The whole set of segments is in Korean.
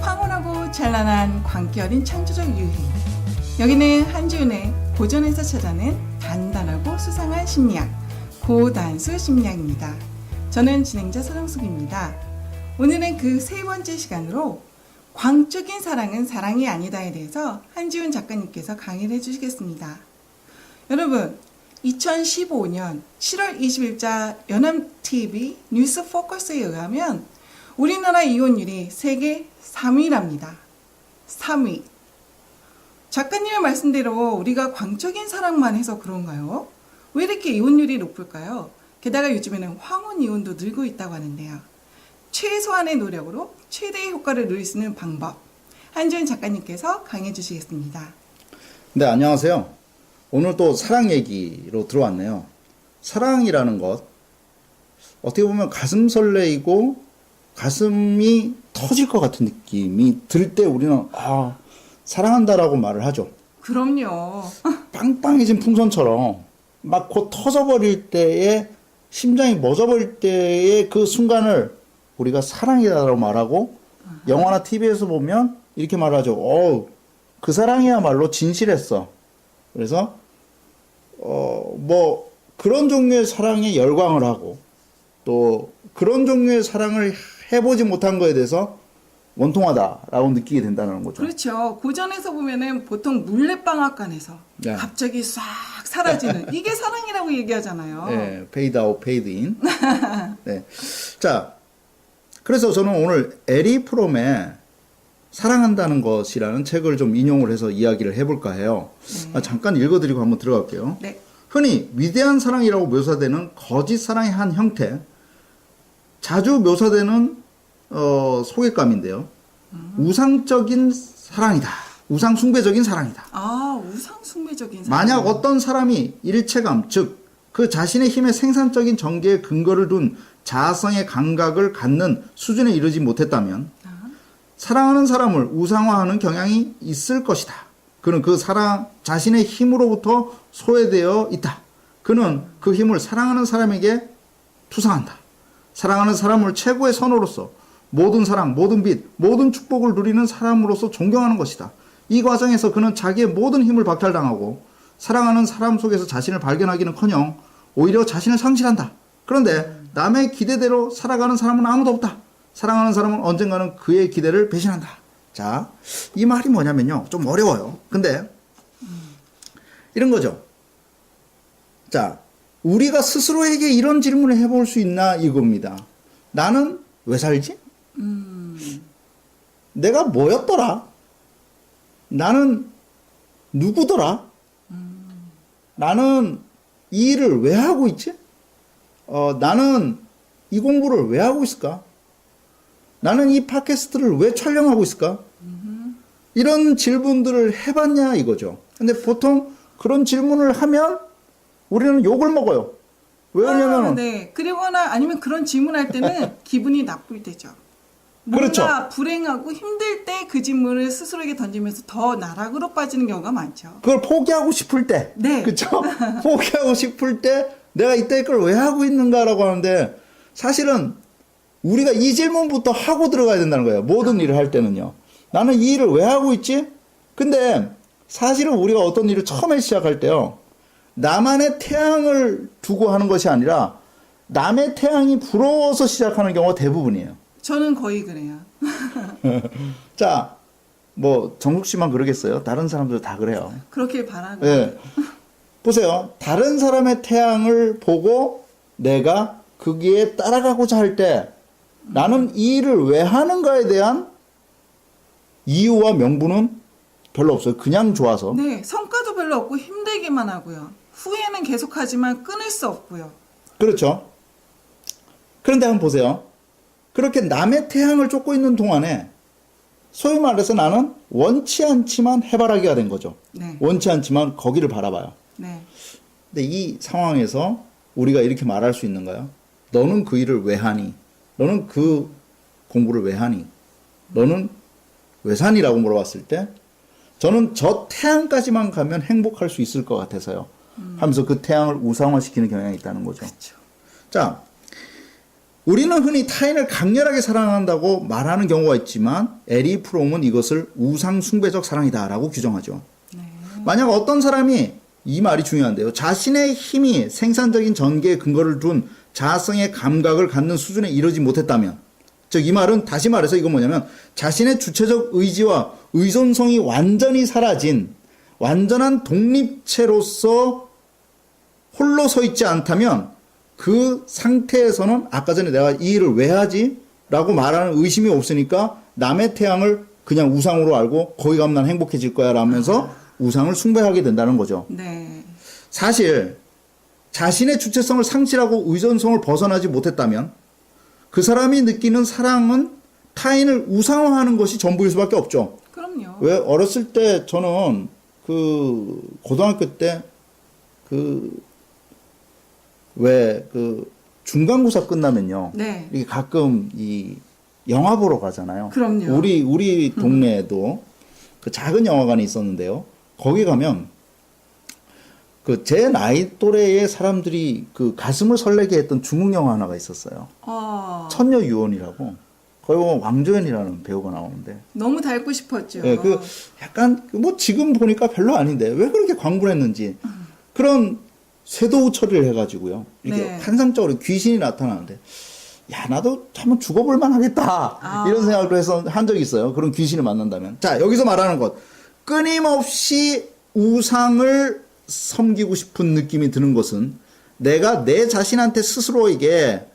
황홀하고 찬란한 광기 어린 창조적 유희. 여기는 한지훈의 고전에서 찾아낸 단단하고 수상한 심리학, 고단수 심리학입니다. 저는 진행자 서정숙입니다. 오늘은 그 세 번째 시간으로 광적인 사랑은 사랑이 아니다에 대해서 한지훈 작가님께서 강의를 해주시겠습니다. 여러분, 2015년 7월 20일자 연합TV 뉴스 포커스에 의하면 우리나라 이혼율이 세계 3위랍니다. 3위. 작가님의 말씀대로 우리가 광적인 사랑만 해서 그런가요? 왜 이렇게 이혼율이 높을까요? 게다가 요즘에는 황혼 이혼도 늘고 있다고 하는데요. 최소한의 노력으로 최대의 효과를 누릴 수 있는 방법, 한지훈 작가님께서 강의해 주시겠습니다. 네, 안녕하세요. 오늘 또 사랑 얘기로 들어왔네요. 사랑이라는 것, 어떻게 보면 가슴 설레이고 가슴이 터질 것 같은 느낌이 들 때 우리는 사랑한다라고 말을 하죠. 그럼요. 빵빵해진 풍선처럼 막 곧 터져버릴 때에, 심장이 멎어버릴 때의 그 순간을 우리가 사랑이다라고 말하고, 영화나 TV에서 보면 이렇게 말하죠. 그 사랑이야말로 진실했어. 그래서 그런 종류의 사랑에 열광을 하고, 또 그런 종류의 사랑을 해보지 못한 거에 대해서 원통하다라고 느끼게 된다는 거죠. 그렇죠. 고전에서 보면은 보통 물레방앗간에서 네. 갑자기 싹 사라지는 이게 사랑이라고 얘기하잖아요. 네, 페이드 아웃, 페이드 인. 네. 자, 그래서 저는 오늘 에리 프롬의 사랑한다는 것이라는 책을 좀 인용을 해서 이야기를 해볼까 해요. 네. 잠깐 읽어드리고 한번 들어갈게요. 네. 흔히 위대한 사랑이라고 묘사되는 거짓 사랑의 한 형태, 자주 묘사되는 소개감인데요. 우상적인 사랑이다. 우상 숭배적인 사랑이다. 우상 숭배적인 사랑. 만약 어떤 사람이 일체감, 즉 그 자신의 힘의 생산적인 전개에 근거를 둔 자아성의 감각을 갖는 수준에 이르지 못했다면 사랑하는 사람을 우상화하는 경향이 있을 것이다. 그는 그 사랑 자신의 힘으로부터 소외되어 있다. 그는 그 힘을 사랑하는 사람에게 투상한다. 사랑하는 사람을 최고의 선호로서 모든 사랑, 모든 빛, 모든 축복을 누리는 사람으로서 존경하는 것이다. 이 과정에서 그는 자기의 모든 힘을 박탈당하고 사랑하는 사람 속에서 자신을 발견하기는커녕 오히려 자신을 상실한다. 그런데 남의 기대대로 살아가는 사람은 아무도 없다. 사랑하는 사람은 언젠가는 그의 기대를 배신한다. 자, 이 말이 뭐냐면요. 좀 어려워요. 근데 이런 거죠. 자, 우리가 스스로에게 이런 질문을 해볼 수 있나 이겁니다. 나는 왜 살지? 내가 뭐였더라? 나는 누구더라? 나는 이 일을 왜 하고 있지? 나는 이 공부를 왜 하고 있을까? 나는 이 팟캐스트를 왜 촬영하고 있을까? 이런 질문들을 해봤냐 이거죠. 근데 보통 그런 질문을 하면 우리는 욕을 먹어요. 왜냐면 네. 그리거나 아니면 그런 질문할 때는 기분이 나쁠 때죠. 뭔가 그렇죠. 불행하고 힘들 때 그 질문을 스스로에게 던지면서 더 나락으로 빠지는 경우가 많죠. 그걸 포기하고 싶을 때, 네. 그렇죠? 포기하고 싶을 때 내가 이때 걸 왜 하고 있는가라고 하는데, 사실은 우리가 이 질문부터 하고 들어가야 된다는 거예요. 모든 일을 할 때는요. 나는 이 일을 왜 하고 있지? 근데 사실은 우리가 어떤 일을 처음에 시작할 때요, 나만의 태양을 두고 하는 것이 아니라 남의 태양이 부러워서 시작하는 경우가 대부분이에요. 저는 거의 그래요. 자, 정숙 씨만 그러겠어요? 다른 사람들 다 그래요. 그렇길 바라고. 네. 보세요. 다른 사람의 태양을 보고 내가 거기에 따라가고자 할 때 나는 이 일을 왜 하는가에 대한 이유와 명분은 별로 없어요. 그냥 좋아서. 네, 성과도 별로 없고 힘들기만 하고요. 후회는 계속하지만 끊을 수 없고요. 그렇죠. 그런데 한번 보세요. 그렇게 남의 태양을 쫓고 있는 동안에 소위 말해서 나는 원치 않지만 해바라기가 된 거죠. 네. 원치 않지만 거기를 바라봐요. 네. 근데 이 상황에서 우리가 이렇게 말할 수 있는가요? 너는 그 일을 왜 하니? 너는 그 공부를 왜 하니? 너는 왜 사니라고 물어봤을 때 저는 저 태양까지만 가면 행복할 수 있을 것 같아서요. 하면서 그 태양을 우상화시키는 경향이 있다는 거죠. 그렇죠. 자, 우리는 흔히 타인을 강렬하게 사랑한다고 말하는 경우가 있지만 에리 프롬은 이것을 우상 숭배적 사랑이다라고 규정하죠. 네. 만약 어떤 사람이, 이 말이 중요한데요, 자신의 힘이 생산적인 전개에 근거를 둔 자아성의 감각을 갖는 수준에 이르지 못했다면, 즉 이 말은 다시 말해서 이건 뭐냐면 자신의 주체적 의지와 의존성이 완전히 사라진 완전한 독립체로서 홀로 서 있지 않다면 그 상태에서는 아까 전에 내가 이 일을 왜 하지? 라고 말하는 의심이 없으니까 남의 태양을 그냥 우상으로 알고 거기 가면 난 행복해질 거야 라면서 우상을 숭배하게 된다는 거죠. 네. 사실 자신의 주체성을 상실하고 의존성을 벗어나지 못했다면 그 사람이 느끼는 사랑은 타인을 우상화하는 것이 전부일 수밖에 없죠. 그럼요. 왜 어렸을 때 저는 고등학교 때 중간고사 끝나면요. 네. 이게 가끔 이 영화 보러 가잖아요. 그럼요. 우리 동네에도 그 작은 영화관이 있었는데요. 거기 가면 제 나이 또래의 사람들이 그 가슴을 설레게 했던 중국 영화 하나가 있었어요. 천녀 유언이라고. 거기 보면 왕조연이라는 배우가 나오는데. 너무 닮고 싶었죠. 예, 약간 지금 보니까 별로 아닌데 왜 그렇게 광분을 했는지 그런 쇄도우 처리를 해가지고요. 이렇게 네. 환상적으로 귀신이 나타나는데, 야, 나도 한번 죽어볼만 하겠다. 이런 생각을 해서 한 적이 있어요. 그런 귀신을 만난다면. 자, 여기서 말하는 것. 끊임없이 우상을 섬기고 싶은 느낌이 드는 것은 내가 내 자신한테 스스로에게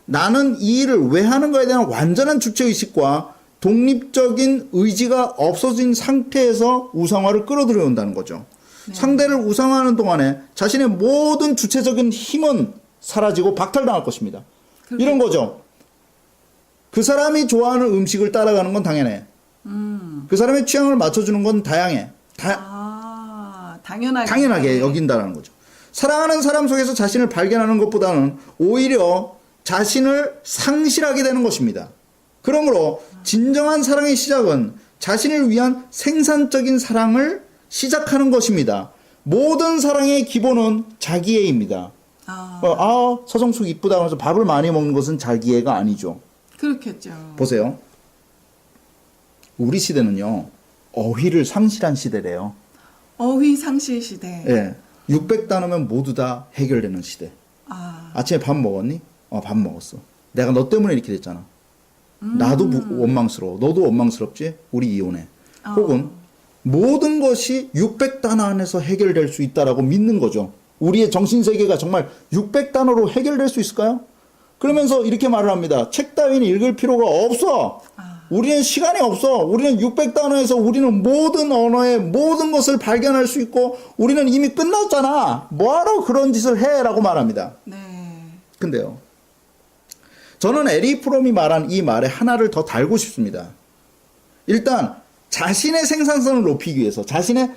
나는 이 일을 왜 하는 거에 대한 완전한 주체의식과 독립적인 의지가 없어진 상태에서 우상화를 끌어들여온다는 거죠. 네. 상대를 우상화하는 동안에 자신의 모든 주체적인 힘은 사라지고 박탈당할 것입니다. 이런 거죠. 그 사람이 좋아하는 음식을 따라가는 건 당연해. 그 사람의 취향을 맞춰주는 건 다양해. 당연하게 여긴다는 거죠. 사랑하는 사람 속에서 자신을 발견하는 것보다는 오히려 자신을 상실하게 되는 것입니다. 그러므로 진정한 사랑의 시작은 자신을 위한 생산적인 사랑을 시작하는 것입니다. 모든 사랑의 기본은 자기애입니다. 서정숙 이쁘다 하면서 밥을 많이 먹는 것은 자기애가 아니죠. 그렇겠죠. 보세요. 우리 시대는요, 어휘를 상실한 시대래요. 어휘 상실 시대. 예. 600단어면 모두 다 해결되는 시대. 아침에 밥 먹었니? 밥 먹었어. 내가 너 때문에 이렇게 됐잖아. 나도 원망스러워. 너도 원망스럽지? 우리 이혼해. 혹은 모든 것이 600단어 안에서 해결될 수 있다라고 믿는 거죠. 우리의 정신세계가 정말 600단어로 해결될 수 있을까요? 그러면서 이렇게 말을 합니다. 책 따위는 읽을 필요가 없어. 우리는 시간이 없어. 우리는 600단어에서 우리는 모든 언어의 모든 것을 발견할 수 있고 우리는 이미 끝났잖아. 뭐하러 그런 짓을 해? 라고 말합니다. 네. 근데요. 저는 에리 프롬이 말한 이 말에 하나를 더 달고 싶습니다. 일단 자신의 생산성을 높이기 위해서 자신을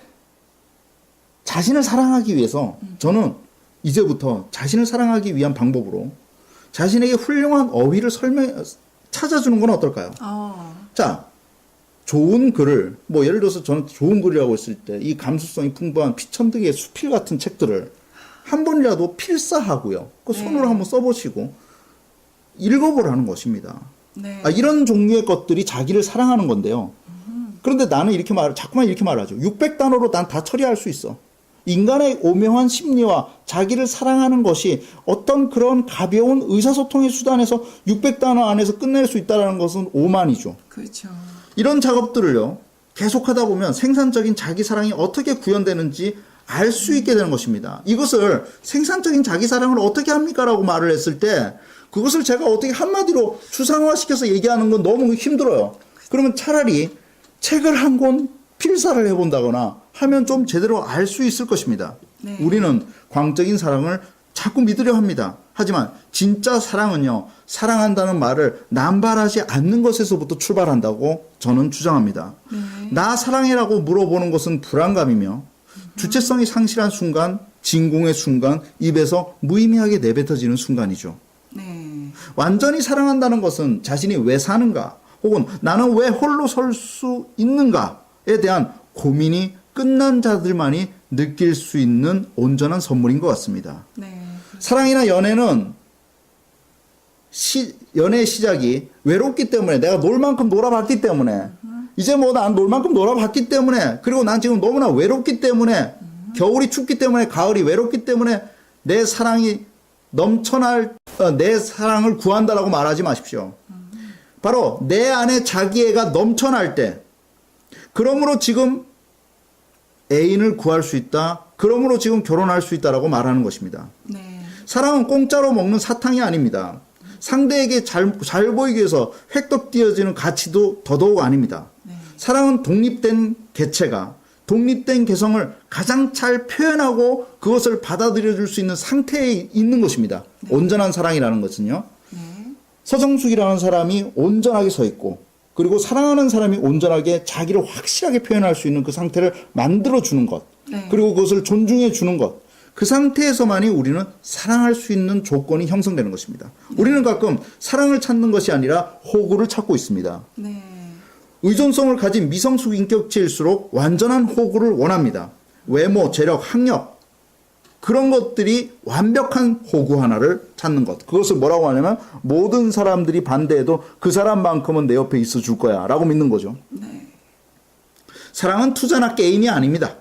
사랑하기 위해서 저는 이제부터 자신을 사랑하기 위한 방법으로 자신에게 훌륭한 어휘를 찾아주는 건 어떨까요? 자, 좋은 글을 예를 들어서 저는 좋은 글이라고 했을 때 이 감수성이 풍부한 피천득의 수필 같은 책들을 한 번이라도 필사하고요. 그 손으로 한번 써보시고 읽어보라는 것입니다. 네. 이런 종류의 것들이 자기를 사랑하는 건데요. 그런데 나는 자꾸만 이렇게 말하죠. 600단어로 난 다 처리할 수 있어. 인간의 오묘한 심리와 자기를 사랑하는 것이 어떤 그런 가벼운 의사소통의 수단에서 600단어 안에서 끝낼 수 있다는 것은 오만이죠. 그렇죠. 이런 작업들을요, 계속하다 보면 생산적인 자기 사랑이 어떻게 구현되는지 알 수 있게 되는 것입니다. 이것을 생산적인 자기 사랑을 어떻게 합니까? 라고 말을 했을 때 그것을 제가 어떻게 한마디로 추상화시켜서 얘기하는 건 너무 힘들어요. 그러면 차라리 책을 한 권 필사를 해본다거나 하면 좀 제대로 알 수 있을 것입니다. 네. 우리는 광적인 사랑을 자꾸 믿으려 합니다. 하지만 진짜 사랑은요, 사랑한다는 말을 남발하지 않는 것에서부터 출발한다고 저는 주장합니다. 나 사랑해라고 물어보는 것은 불안감이며 주체성이 상실한 순간, 진공의 순간, 입에서 무의미하게 내뱉어지는 순간이죠. 네. 완전히 사랑한다는 것은 자신이 왜 사는가, 혹은 나는 왜 홀로 설 수 있는가에 대한 고민이 끝난 자들만이 느낄 수 있는 온전한 선물인 것 같습니다. 네. 사랑이나 연애는 연애의 시작이 외롭기 때문에 내가 놀 만큼 놀아봤기 때문에 이제 뭐 난 놀 만큼 놀아봤기 때문에 그리고 난 지금 너무나 외롭기 때문에 겨울이 춥기 때문에 가을이 외롭기 때문에 내 사랑이 넘쳐날 내 사랑을 구한다라고 말하지 마십시오. 바로 내 안에 자기애가 넘쳐날 때 그러므로 지금 애인을 구할 수 있다. 그러므로 지금 결혼할 수 있다라고 말하는 것입니다. 네. 사랑은 공짜로 먹는 사탕이 아닙니다. 상대에게 잘 보이기 위해서 획득되어지는 가치도 더더욱 아닙니다. 네. 사랑은 독립된 개체가 독립된 개성을 가장 잘 표현하고 그것을 받아들여 줄 수 있는 상태에 있는 것입니다. 네. 온전한 사랑이라는 것은요. 네. 서정숙이라는 사람이 온전하게 서 있고 그리고 사랑하는 사람이 온전하게 자기를 확실하게 표현할 수 있는 그 상태를 만들어 주는 것. 네. 그리고 그것을 존중해 주는 것. 그 상태에서만이 우리는 사랑할 수 있는 조건이 형성되는 것입니다. 우리는 가끔 사랑을 찾는 것이 아니라 호구를 찾고 있습니다. 네. 의존성을 가진 미성숙 인격체일수록 완전한 호구를 원합니다. 외모, 재력, 학력 그런 것들이 완벽한 호구 하나를 찾는 것. 그것을 뭐라고 하냐면 모든 사람들이 반대해도 그 사람만큼은 내 옆에 있어 줄 거야 라고 믿는 거죠. 네. 사랑은 투자나 게임이 아닙니다.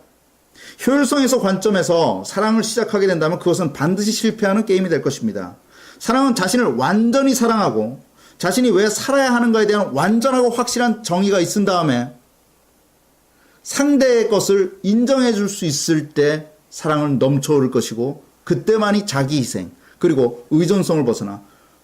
효율성에서 관점에서 사랑을 시작하게 된다면 그것은 반드시 실패하는 게임이 될 것입니다. 사랑은 자신을 완전히 사랑하고 자신이 왜 살아야 하는가에 대한 완전하고 확실한 정의가 있은 다음에 상대의 것을 인정해 줄 수 있을 때 사랑은 넘쳐오를 것이고 그때만이 자기 희생 그리고 의존성을 벗어나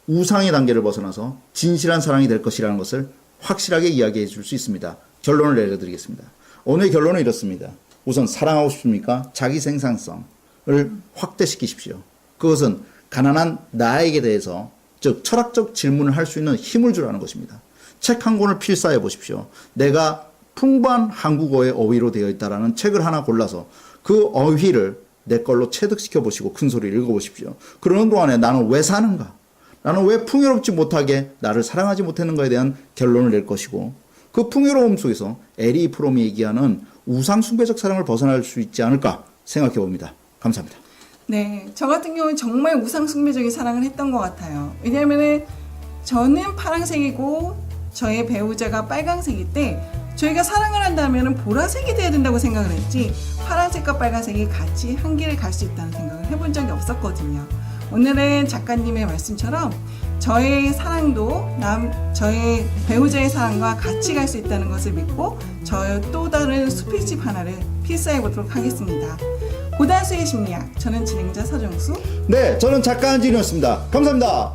우상의 단계를 벗어나서 진실한 사랑이 될 것이라는 것을 확실하게 이야기해 줄 수 있습니다. 결론을 내려드리겠습니다. 오늘 결론은 이렇습니다. 우선 사랑하고 싶습니까? 자기 생산성을 확대시키십시오. 그것은 가난한 나에게 대해서 즉 철학적 질문을 할 수 있는 힘을 주라는 것입니다. 책 한 권을 필사해 보십시오. 내가 풍부한 한국어의 어휘로 되어 있다라는 책을 하나 골라서 그 어휘를 내 걸로 체득시켜 보시고 큰 소리를 읽어보십시오. 그러는 동안에 나는 왜 사는가? 나는 왜 풍요롭지 못하게 나를 사랑하지 못했는가에 대한 결론을 낼 것이고 그 풍요로움 속에서 에리 프롬이 얘기하는 우상숭배적 사랑을 벗어날 수 있지 않을까 생각해 봅니다. 감사합니다. 네, 저 같은 경우는 정말 우상숭배적인 사랑을 했던 것 같아요. 왜냐하면 저는 파란색이고 저의 배우자가 빨강색일 때 저희가 사랑을 한다면 보라색이 돼야 된다고 생각을 했지 파란색과 빨간색이 같이 한 길을 갈 수 있다는 생각을 해본 적이 없었거든요. 오늘은 작가님의 말씀처럼 저의 사랑도 저의 배우자의 사랑과 같이 갈 수 있다는 것을 믿고 저의 또 다른 수필집 하나를 필사해 보도록 하겠습니다. 고단수의 심리학, 저는 진행자 서정수. 네, 저는 작가 한진이었습니다. 감사합니다.